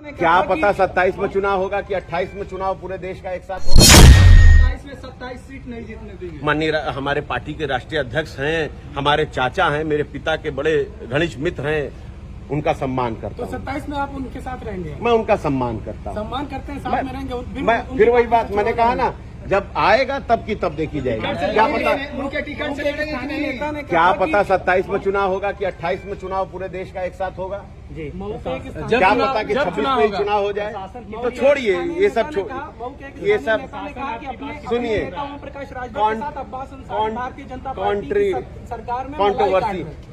क्या पता 27 में चुनाव होगा कि 28 में चुनाव पूरे देश का एक साथ होगा। 27 में 27 सीट नहीं जीतने देंगे। माननीय हमारे पार्टी के राष्ट्रीय अध्यक्ष हैं, हमारे चाचा हैं, मेरे पिता के बड़े घनिष्ठ मित्र हैं, उनका सम्मान करता हूं। तो 27 में आप उनके साथ रहेंगे? मैं उनका सम्मान करता हूं। सम्मान करते हैं, साथ में रहेंगे। मैं फिर वही बात मैंने कहा ना, जब आएगा तब की तब देखी जाएगी। क्या पता उनके टिकट से लड़ेंगे कि नहीं? क्या पता 27 में चुनाव होगा कि 28 में चुनाव पूरे देश का एक साथ होगा। जी। क्या पता कि 26 में ही चुनाव हो जाए। तो छोड़िए ये सब, ये सब सुनिए,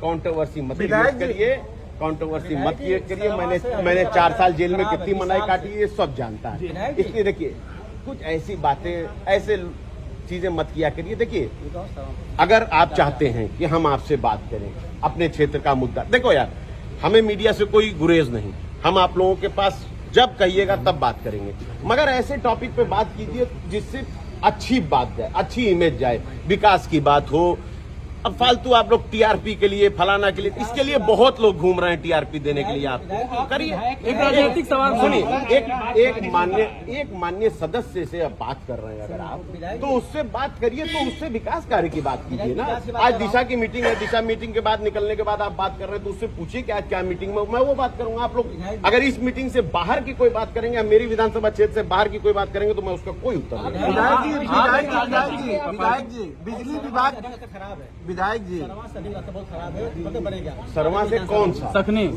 कंट्रोवर्सी मत करिए, कंट्रोवर्सी मत करिए। मैंने 4 साल जेल में कितनी मनाई काटी ये सब जानता है। इसलिए देखिए, कुछ ऐसी बातें, ऐसे चीजें मत किया करिए। देखिए, अगर आप चाहते हैं कि हम आपसे बात करें अपने क्षेत्र का मुद्दा, देखो यार, हमें मीडिया से कोई गुरेज नहीं, हम आप लोगों के पास जब कहिएगा तब बात करेंगे, मगर ऐसे टॉपिक पे बात कीजिए जिससे अच्छी बात जाए, अच्छी इमेज जाए, विकास की बात हो। अब फालतू आप लोग टीआरपी के लिए, फलाना के लिए, इसके लिए बहुत लोग घूम रहे हैं टीआरपी देने के लिए। आप करिए एक राजनीतिक सवाल सुनिए, एक माननीय सदस्य से अब बात कर रहे हैं अगर आप, तो उससे बात करिए, तो उससे विकास कार्य की बात कीजिए ना। आज दिशा की मीटिंग है, दिशा मीटिंग के बाद निकलने के बाद आप बात कर रहे हैं, तो उससे पूछिए कि आज क्या मीटिंग में, मैं वो बात करूंगा। आप लोग अगर इस मीटिंग से बाहर की कोई बात करेंगे या मेरी विधानसभा क्षेत्र से बाहर की कोई बात करेंगे तो मैं उसका कोई उत्तर नहीं। बिजली विभाग खराब है। विधायक जी, सरवा से कौन सा? सखनी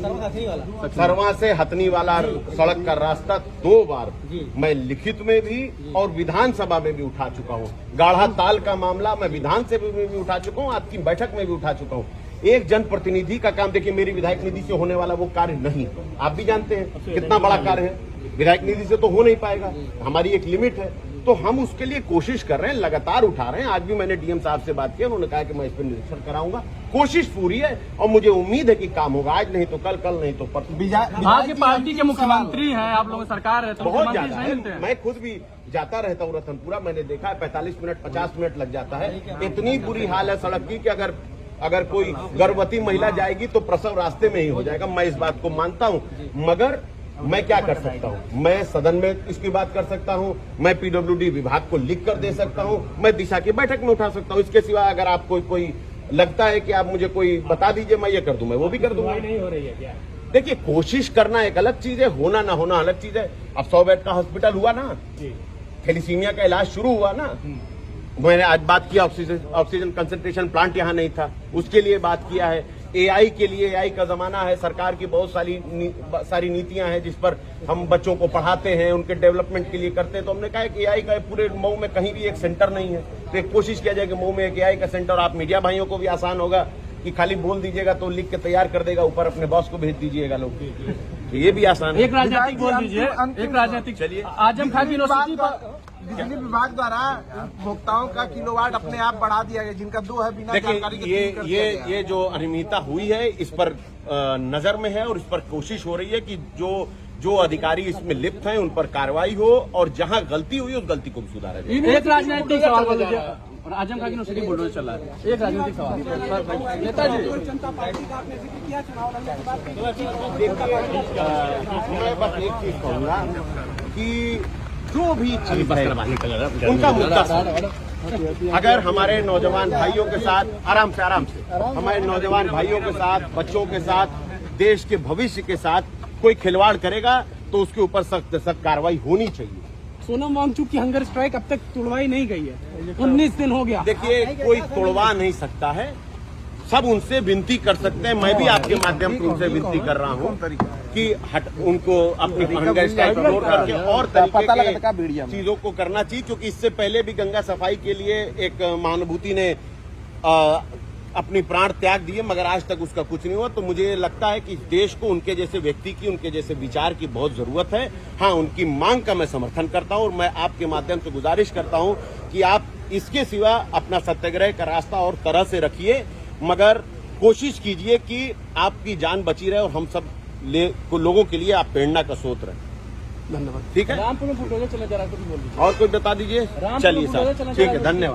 सरवा से हथनी वाला सड़क का रास्ता 2 बार मैं लिखित में भी और विधानसभा में भी उठा चुका हूँ। गाढ़ा ताल का मामला मैं विधानसभा में भी उठा चुका हूँ, आपकी बैठक में भी उठा चुका हूँ। एक जनप्रतिनिधि का काम, देखिए, मेरी विधायक निधि से होने वाला वो कार्य नहीं, आप भी जानते हैं कितना बड़ा कार्य है, विधायक निधि से तो हो नहीं पाएगा, हमारी एक लिमिट है। तो हम उसके लिए कोशिश कर रहे हैं, लगातार उठा रहे हैं। आज भी मैंने डीएम साहब से बात की, उन्होंने कहा कि मैं इस पर निरीक्षण कराऊंगा। कोशिश पूरी है और मुझे उम्मीद है कि काम होगा, आज नहीं तो कल, कल नहीं तो परसों। आपकी पार्टी के मुख्यमंत्री हैं, आप लोगों की सरकार है, तो बहुत ज्यादा है। मैं खुद भी जाता रहता हूँ रतनपुरा, मैंने देखा है 45 मिनट 50 मिनट लग जाता है। इतनी बुरी हाल है सड़क की कि अगर कोई गर्भवती महिला जाएगी तो प्रसव रास्ते में ही हो जाएगा। मैं इस बात को मानता हूँ, मगर मैं क्या कर सकता हूँ? मैं सदन में इसकी बात कर सकता हूँ, मैं पीडब्ल्यूडी विभाग को लिख कर दे सकता हूँ, मैं दिशा की बैठक में उठा सकता हूँ। इसके सिवा अगर आपको कोई लगता है कि आप मुझे कोई बता दीजिए, मैं ये कर दूं, मैं वो भी कर दूंगा। नहीं हो रही है क्या? देखिए, कोशिश करना एक अलग चीज है, होना ना होना अलग चीज है। अब 100 बेड का हॉस्पिटल हुआ ना, थैलीसीमिया का इलाज शुरू हुआ ना, मैंने आज बात किया, ऑक्सीजन कंसंट्रेशन प्लांट यहाँ नहीं था, उसके लिए बात किया है। एआई के लिए, एआई का जमाना है, सरकार की बहुत सारी नीतियां हैं जिस पर हम बच्चों को पढ़ाते हैं, उनके डेवलपमेंट के लिए करते हैं। तो हमने कहा कि एआई का पूरे मऊ में कहीं भी एक सेंटर नहीं है, तो एक कोशिश किया जाए कि मऊ में एक एआई का सेंटर। आप मीडिया भाइयों को भी आसान होगा कि खाली बोल दीजिएगा तो लिख के तैयार कर देगा, ऊपर अपने बॉस को भेज दीजिएगा लोग, तो ये भी आसान है। एक राजनीतिक बोल दीजिए, एक राजनीतिक। चलिए, आजम खान यूनिवर्सिटी पर बिजली विभाग द्वारा उपभोक्ताओं का किलोवाट अपने आप बढ़ा दिया गया, जिनका 2 है, बिना जानकारी के। ये जो अनियमितता हुई है इस पर नजर में है और इस पर कोशिश हो रही है कि जो अधिकारी इसमें लिप्त हैं उन पर कार्रवाई हो और जहां गलती हुई उस गलती को भी सुधारा जाए। एक राजनीतिक सवाल बोल दीजिए, और आजम खान यूनिवर्सिटी बुलडोजर चल रहा है, एक राजनीतिक सवाल। नेताजी, जनता पार्टी का आपने जिक्र किया, चुनाव लड़ने के बाद मैं बस एक चीज कहूंगा कि जो भी चीज है उनका मुद्दा, अगर हमारे नौजवान भाइयों के साथ आराम से हमारे नौजवान भाइयों के साथ, बच्चों के साथ, देश के भविष्य के साथ कोई खिलवाड़ करेगा तो उसके ऊपर सख्त कार्रवाई होनी चाहिए। सोनम वांगचुक की हंगर स्ट्राइक अब तक तुड़वाई नहीं गई है, 19 दिन हो गया। देखिए, कोई तोड़वा नहीं सकता है, सब उनसे विनती कर सकते हैं। मैं भी आपके माध्यम से उनसे विनती कर रहा हूँ कि उनको अपनी हंगर स्ट्राइक तोड़ करके और तरीके के चीजों को करना चाहिए, क्योंकि इससे पहले भी गंगा सफाई के लिए एक महानुभूति ने अपनी प्राण त्याग दिए, मगर आज तक उसका कुछ नहीं हुआ। तो मुझे लगता है कि देश को उनके जैसे व्यक्ति की, उनके जैसे विचार की बहुत जरूरत है। हाँ, उनकी मांग का मैं समर्थन करता हूं और मैं आपके माध्यम से गुजारिश करता हूं कि आप इसके सिवा अपना सत्याग्रह का रास्ता और तरह से रखिए, मगर कोशिश कीजिए कि आपकी जान बची रहे और हम सब लोगों के लिए आप प्रेरणा का स्रोत रहे। धन्यवाद। ठीक है, रामपुर में बुलडोजर चला जा रहा है, कुछ बोल दीजिए। और कोई बता दीजिए। चलिए साहब, ठीक है, धन्यवाद।